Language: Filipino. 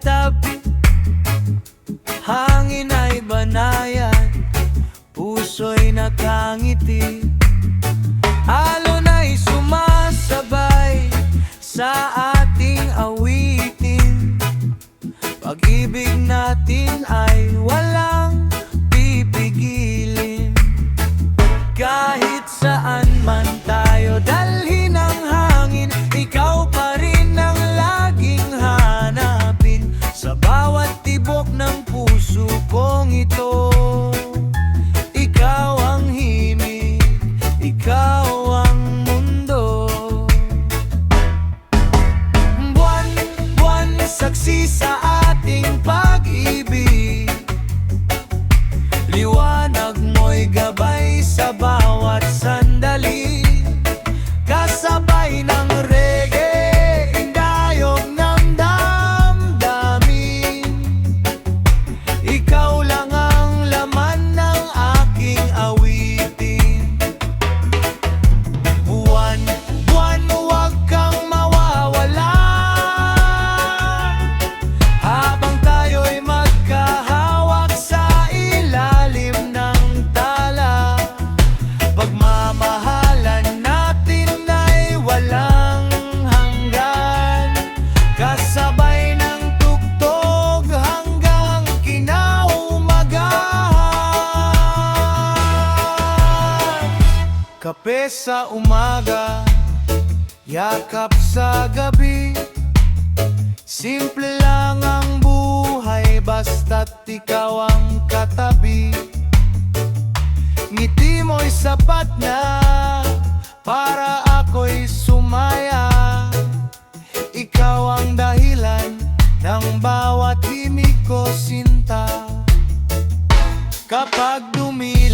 katabi, hangin ay banayan, puso'y nakangiti. Alon ay sumasabay sa ating awitin. Pag-ibig natin ay walang pipigilin. Kahit saan man tayo dalhin ng hangin, ikaw pa rin ang laging hanapin. Sa bawat tibok ng puso kong ito, ikaw ang himig, ikaw ang mundo. Buwan, buwan, saksi sa ating pag-ibig. Liwanag mo'y gabay sa bawat sandali. Kasabay ng reggae, indayog ng damdamin. Ikaw lang ang laman ng aking awitin. Buwan, buwan, huwag kang mawawala. Habang tayo'y magkahawak sa ilalim ng tala, pagmamahalan natin ay walang hanggan. Kasabay ng tugtog hanggang kinaumagahan. Kape sa umaga, yakap sa gabi. Simple lang ang buhay basta't ikaw ang katabi. Ngiti mo'y sapat na para ako'y sumaya. Ikaw ang dahilan ng bawat himig ko, sinta. Kapag dumili